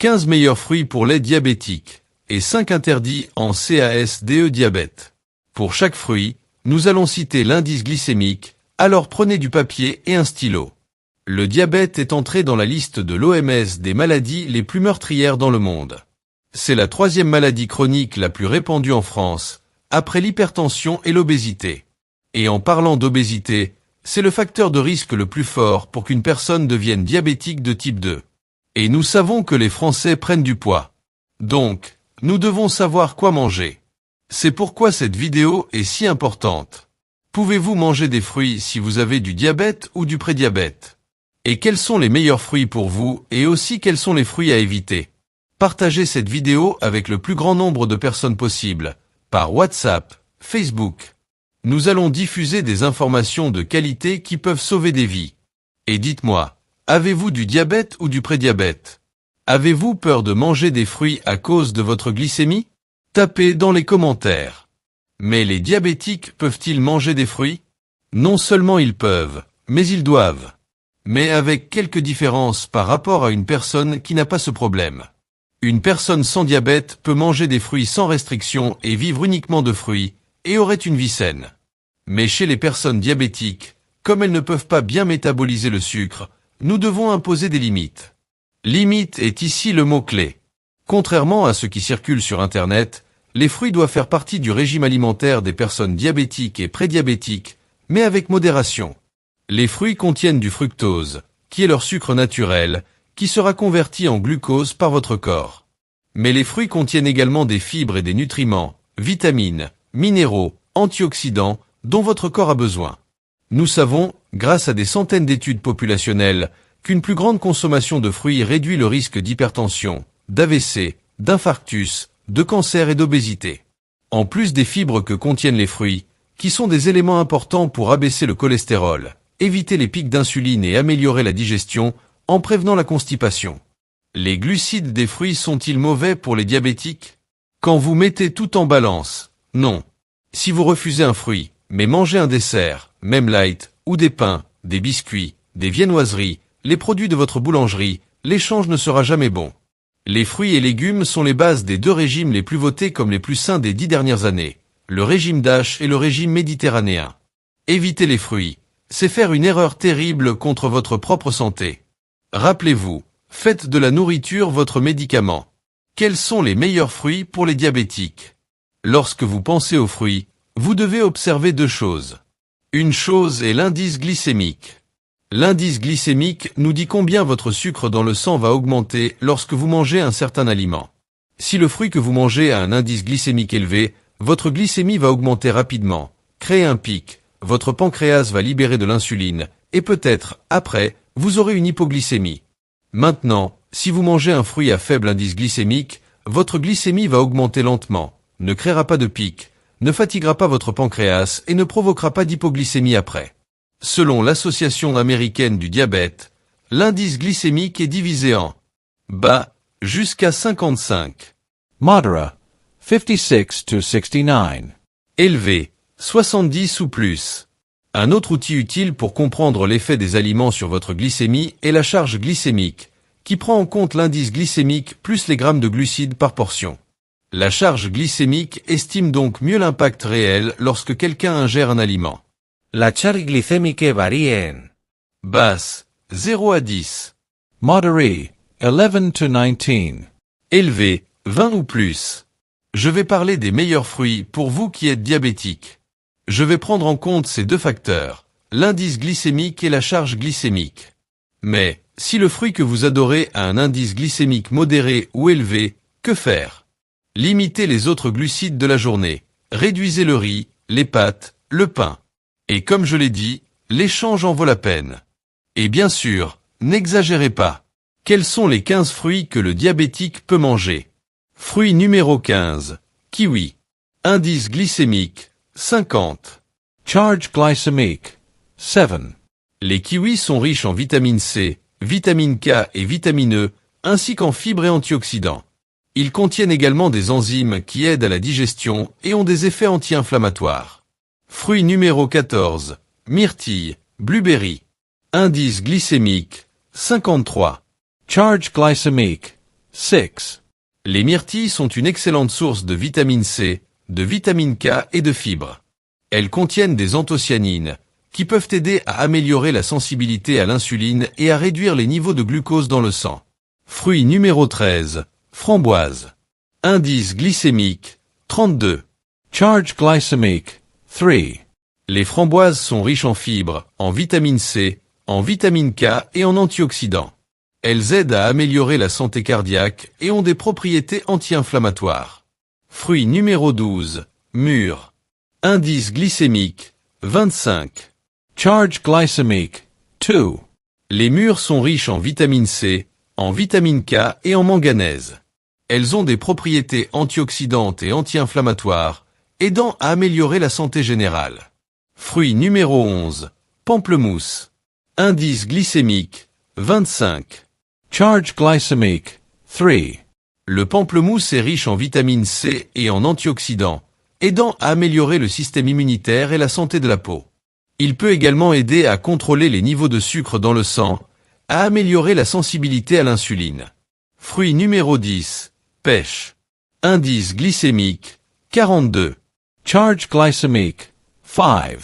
15 meilleurs fruits pour les diabétiques, et 5 interdits en CASDE diabète. Pour chaque fruit, nous allons citer l'indice glycémique, alors prenez du papier et un stylo. Le diabète est entré dans la liste de l'OMS des maladies les plus meurtrières dans le monde. C'est la 3e maladie chronique la plus répandue en France, après l'hypertension et l'obésité. Et en parlant d'obésité, c'est le facteur de risque le plus fort pour qu'une personne devienne diabétique de type 2. Et nous savons que les Français prennent du poids. Donc, nous devons savoir quoi manger. C'est pourquoi cette vidéo est si importante. Pouvez-vous manger des fruits si vous avez du diabète ou du prédiabète? Et quels sont les meilleurs fruits pour vous et aussi quels sont les fruits à éviter? Partagez cette vidéo avec le plus grand nombre de personnes possible, par WhatsApp, Facebook. Nous allons diffuser des informations de qualité qui peuvent sauver des vies. Et dites-moi, avez-vous du diabète ou du prédiabète? Avez-vous peur de manger des fruits à cause de votre glycémie? Tapez dans les commentaires. Mais les diabétiques peuvent-ils manger des fruits? Non seulement ils peuvent, mais ils doivent. Mais avec quelques différences par rapport à une personne qui n'a pas ce problème. Une personne sans diabète peut manger des fruits sans restriction et vivre uniquement de fruits, et aurait une vie saine. Mais chez les personnes diabétiques, comme elles ne peuvent pas bien métaboliser le sucre, nous devons imposer des limites. Limite est ici le mot-clé. Contrairement à ce qui circule sur Internet, les fruits doivent faire partie du régime alimentaire des personnes diabétiques et prédiabétiques, mais avec modération. Les fruits contiennent du fructose, qui est leur sucre naturel, qui sera converti en glucose par votre corps. Mais les fruits contiennent également des fibres et des nutriments, vitamines, minéraux, antioxydants, dont votre corps a besoin. Nous savons, grâce à des centaines d'études populationnelles, qu'une plus grande consommation de fruits réduit le risque d'hypertension, d'AVC, d'infarctus, de cancer et d'obésité. En plus des fibres que contiennent les fruits, qui sont des éléments importants pour abaisser le cholestérol, éviter les pics d'insuline et améliorer la digestion, en prévenant la constipation. Les glucides des fruits sont-ils mauvais pour les diabétiques? Quand vous mettez tout en balance, non. Si vous refusez un fruit, mais mangez un dessert, même light, ou des pains, des biscuits, des viennoiseries, les produits de votre boulangerie, l'échange ne sera jamais bon. Les fruits et légumes sont les bases des 2 régimes les plus votés comme les plus sains des 10 dernières années, le régime DASH et le régime méditerranéen. Éviter les fruits, c'est faire une erreur terrible contre votre propre santé. Rappelez-vous, faites de la nourriture votre médicament. Quels sont les meilleurs fruits pour les diabétiques? Lorsque vous pensez aux fruits, vous devez observer 2 choses. Une chose est l'indice glycémique. L'indice glycémique nous dit combien votre sucre dans le sang va augmenter lorsque vous mangez un certain aliment. Si le fruit que vous mangez a un indice glycémique élevé, votre glycémie va augmenter rapidement, créer un pic, votre pancréas va libérer de l'insuline, et peut-être, après, vous aurez une hypoglycémie. Maintenant, si vous mangez un fruit à faible indice glycémique, votre glycémie va augmenter lentement, ne créera pas de pic, ne fatiguera pas votre pancréas et ne provoquera pas d'hypoglycémie après. Selon l'Association américaine du diabète, l'indice glycémique est divisé en bas jusqu'à 55, Modera, 56 to 69. élevé, 70 ou plus. Un autre outil utile pour comprendre l'effet des aliments sur votre glycémie est la charge glycémique, qui prend en compte l'indice glycémique plus les grammes de glucides par portion. La charge glycémique estime donc mieux l'impact réel lorsque quelqu'un ingère un aliment. La charge glicemiche varía en Basse, 0 à 10. Moderate, 11 to 19. Élevé, 20 ou plus. Je vais parler des meilleurs fruits pour vous qui êtes diabétique. Je vais prendre en compte ces 2 facteurs, l'indice glycémique et la charge glycémique. Mais, si le fruit que vous adorez a un indice glycémique modéré ou élevé, que faire? Limitez les autres glucides de la journée. Réduisez le riz, les pâtes, le pain. Et comme je l'ai dit, l'échange en vaut la peine. Et bien sûr, n'exagérez pas. Quels sont les 15 fruits que le diabétique peut manger? Fruit numéro 15. Kiwi. Indice glycémique, 50. Charge glycemic, 7. Les kiwis sont riches en vitamine C, vitamine K et vitamine E, ainsi qu'en fibres et antioxydants. Ils contiennent également des enzymes qui aident à la digestion et ont des effets anti-inflammatoires. Fruit numéro 14. Myrtille, blueberry. Indice glycémique, 53. Charge glycemic, 6. Les myrtilles sont une excellente source de vitamine C, de vitamine K et de fibres. Elles contiennent des anthocyanines, qui peuvent aider à améliorer la sensibilité à l'insuline et à réduire les niveaux de glucose dans le sang. Fruit numéro 13, framboise. Indice glycémique, 32. Charge glycemic, 3. Les framboises sont riches en fibres, en vitamine C, en vitamine K et en antioxydants. Elles aident à améliorer la santé cardiaque et ont des propriétés anti-inflammatoires. Fruit numéro 12, mûre. Indice glycémique, 25. Charge glycemic, 2. Les mûres sont riches en vitamine C, en vitamine K et en manganèse. Elles ont des propriétés antioxydantes et anti-inflammatoires, aidant à améliorer la santé générale. Fruit numéro 11, pamplemousse. Indice glycémique, 25. Charge glycemic, 3. Le pamplemousse est riche en vitamine C et en antioxydants, aidant à améliorer le système immunitaire et la santé de la peau. Il peut également aider à contrôler les niveaux de sucre dans le sang, à améliorer la sensibilité à l'insuline. Fruit numéro 10, pêche. Indice glycémique, 42. Charge glycemic, 5.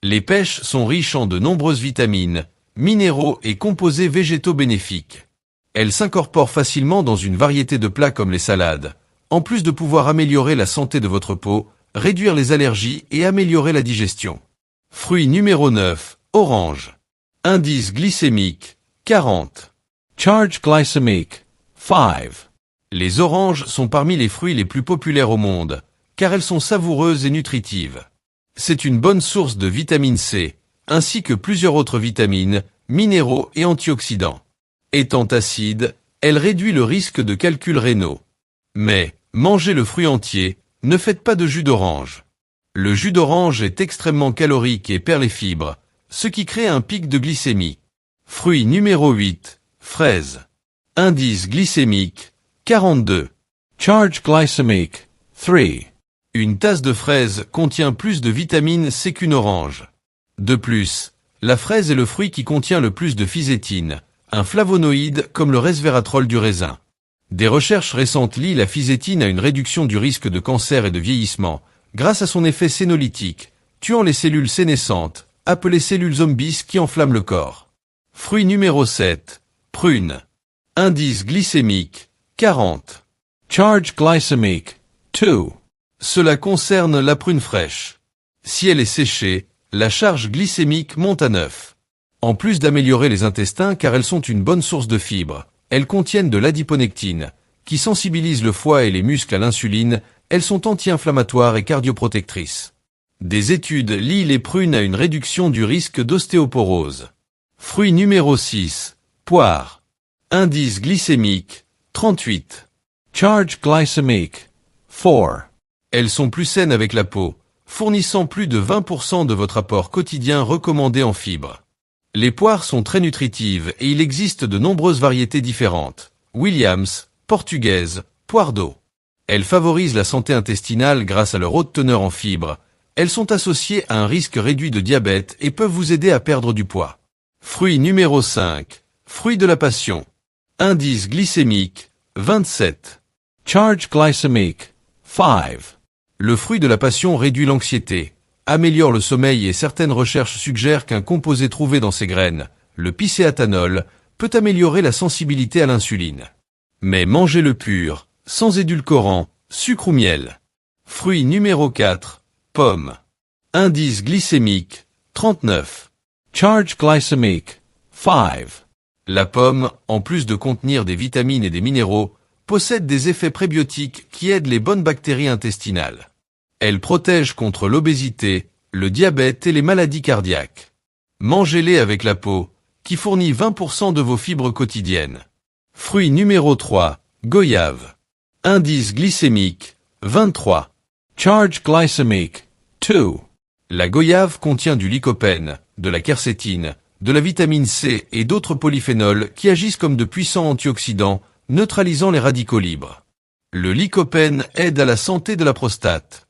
Les pêches sont riches en de nombreuses vitamines, minéraux et composés végétaux bénéfiques. Elles s'incorporent facilement dans une variété de plats comme les salades, en plus de pouvoir améliorer la santé de votre peau, réduire les allergies et améliorer la digestion. Fruit numéro 9, orange. Indice glycémique, 40. Charge glycemic, 5. Les oranges sont parmi les fruits les plus populaires au monde, car elles sont savoureuses et nutritives. C'est une bonne source de vitamine C, ainsi que plusieurs autres vitamines, minéraux et antioxydants. Étant acide, elle réduit le risque de calculs rénaux. Mais, mangez le fruit entier, ne faites pas de jus d'orange. Le jus d'orange est extrêmement calorique et perd les fibres, ce qui crée un pic de glycémie. Fruit numéro 8, fraise. Indice glycémique, 42. Charge glycemic, 3. Une tasse de fraise contient plus de vitamine C qu'une orange. De plus, la fraise est le fruit qui contient le plus de fisétine, un flavonoïde comme le resveratrol du raisin. Des recherches récentes lient la fisétine à une réduction du risque de cancer et de vieillissement, grâce à son effet sénolytique, tuant les cellules sénescentes, appelées cellules zombies qui enflamment le corps. Fruit numéro 7, prune. Indice glycémique, 40. Charge glycemic, 2. Cela concerne la prune fraîche. Si elle est séchée, la charge glycémique monte à 9. En plus d'améliorer les intestins car elles sont une bonne source de fibres, elles contiennent de l'adiponectine, qui sensibilise le foie et les muscles à l'insuline, elles sont anti-inflammatoires et cardioprotectrices. Des études lient les prunes à une réduction du risque d'ostéoporose. Fruit numéro 6, poire. Indice glycémique, 38. Charge glycemic, 4. Elles sont plus saines avec la peau, fournissant plus de 20% de votre apport quotidien recommandé en fibres. Les poires sont très nutritives et il existe de nombreuses variétés différentes. Williams, portugaise, poire d'eau. Elles favorisent la santé intestinale grâce à leur haute teneur en fibres. Elles sont associées à un risque réduit de diabète et peuvent vous aider à perdre du poids. Fruit numéro 5, fruit de la passion. Indice glycémique, 27. Charge glycemic, 5. Le fruit de la passion réduit l'anxiété, améliore le sommeil et certaines recherches suggèrent qu'un composé trouvé dans ces graines, le picéatanol, peut améliorer la sensibilité à l'insuline. Mais mangez-le pur, sans édulcorant, sucre ou miel. Fruit numéro 4, pomme. Indice glycémique, 39. Charge glycemic, 5. La pomme, en plus de contenir des vitamines et des minéraux, possède des effets prébiotiques qui aident les bonnes bactéries intestinales. Elle protège contre l'obésité, le diabète et les maladies cardiaques. Mangez-les avec la peau, qui fournit 20% de vos fibres quotidiennes. Fruit numéro 3, goyave. Indice glycémique, 23. Charge glycemic, 2. La goyave contient du lycopène, de la quercétine, de la vitamine C et d'autres polyphénols qui agissent comme de puissants antioxydants, neutralisant les radicaux libres. Le lycopène aide à la santé de la prostate.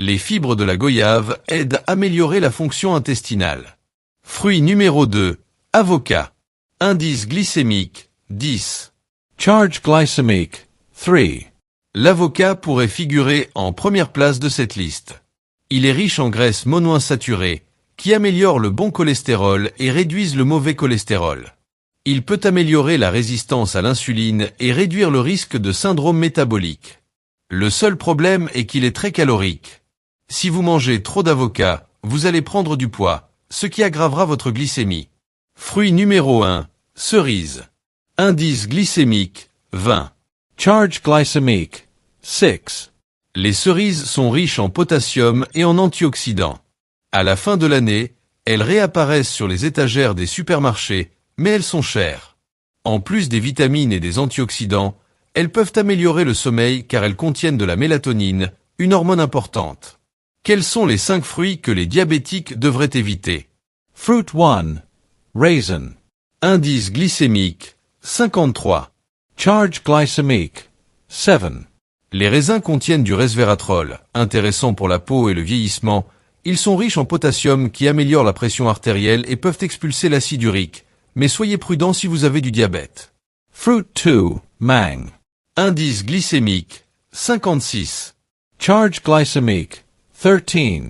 Les fibres de la goyave aident à améliorer la fonction intestinale. Fruit numéro 2, avocat. Indice glycémique, 10. Charge glycemic, 3. L'avocat pourrait figurer en première place de cette liste. Il est riche en graisses monoinsaturées, qui améliorent le bon cholestérol et réduisent le mauvais cholestérol. Il peut améliorer la résistance à l'insuline et réduire le risque de syndrome métabolique. Le seul problème est qu'il est très calorique. Si vous mangez trop d'avocat, vous allez prendre du poids, ce qui aggravera votre glycémie. Fruit numéro 1, cerise. Indice glycémique, 20. Charge glycemic, 6. Les cerises sont riches en potassium et en antioxydants. À la fin de l'année, elles réapparaissent sur les étagères des supermarchés, mais elles sont chères. En plus des vitamines et des antioxydants, elles peuvent améliorer le sommeil car elles contiennent de la mélatonine, une hormone importante. Quels sont les 5 fruits que les diabétiques devraient éviter? Fruit 1. Raisin. Indice glycémique, 53. Charge glycemic, 7. Les raisins contiennent du resveratrol, intéressant pour la peau et le vieillissement. Ils sont riches en potassium qui améliore la pression artérielle et peuvent expulser l'acide urique. Mais soyez prudent si vous avez du diabète. Fruit 2. Mang. Indice glycémique, 56. Charge glycemic, 13.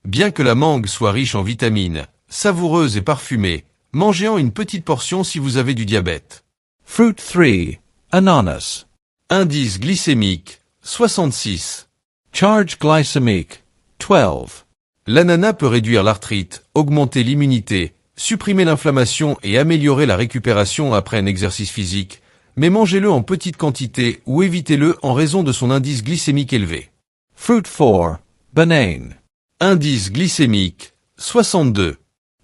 Bien que la mangue soit riche en vitamines, savoureuse et parfumée, mangez-en une petite portion si vous avez du diabète. Fruit 3. Ananas. Indice glycémique, 66. Charge glycemic, 12. L'ananas peut réduire l'arthrite, augmenter l'immunité, supprimer l'inflammation et améliorer la récupération après un exercice physique, mais mangez-le en petite quantité ou évitez-le en raison de son indice glycémique élevé. Fruit 4. Banane. Indice glycémique, 62.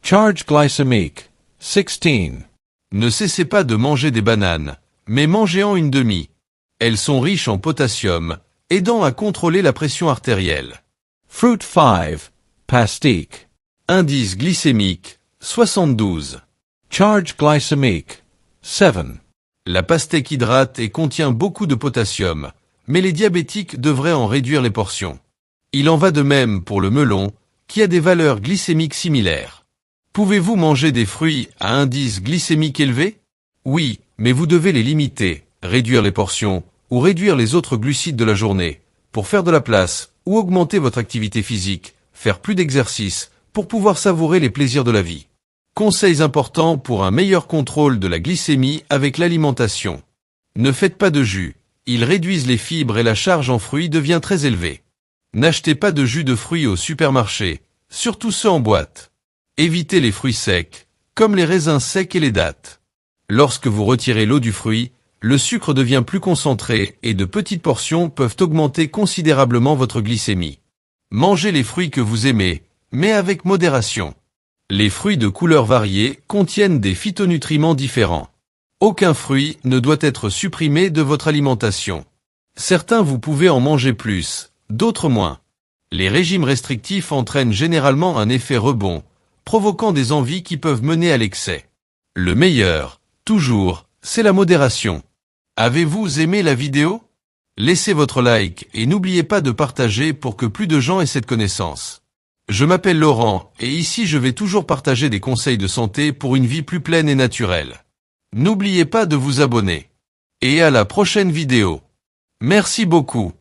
Charge glycemic, 16. Ne cessez pas de manger des bananes, mais mangez-en une demi. Elles sont riches en potassium, aidant à contrôler la pression artérielle. Fruit 5. Pastique. Indice glycémique, 72. Charge glycemic, 7. La pastèque hydrate et contient beaucoup de potassium, mais les diabétiques devraient en réduire les portions. Il en va de même pour le melon, qui a des valeurs glycémiques similaires. Pouvez-vous manger des fruits à indice glycémique élevé? Oui, mais vous devez les limiter, réduire les portions, ou réduire les autres glucides de la journée, pour faire de la place, ou augmenter votre activité physique, faire plus d'exercice, pour pouvoir savourer les plaisirs de la vie. Conseils importants pour un meilleur contrôle de la glycémie avec l'alimentation. Ne faites pas de jus, ils réduisent les fibres et la charge en fruits devient très élevée. N'achetez pas de jus de fruits au supermarché, surtout ceux en boîte. Évitez les fruits secs, comme les raisins secs et les dattes. Lorsque vous retirez l'eau du fruit, le sucre devient plus concentré et de petites portions peuvent augmenter considérablement votre glycémie. Mangez les fruits que vous aimez, mais avec modération. Les fruits de couleurs variées contiennent des phytonutriments différents. Aucun fruit ne doit être supprimé de votre alimentation. Certains vous pouvez en manger plus, d'autres moins. Les régimes restrictifs entraînent généralement un effet rebond, provoquant des envies qui peuvent mener à l'excès. Le meilleur, toujours, c'est la modération. Avez-vous aimé la vidéo? Laissez votre like et n'oubliez pas de partager pour que plus de gens aient cette connaissance. Je m'appelle Laurent et ici je vais toujours partager des conseils de santé pour une vie plus pleine et naturelle. N'oubliez pas de vous abonner. Et à la prochaine vidéo. Merci beaucoup.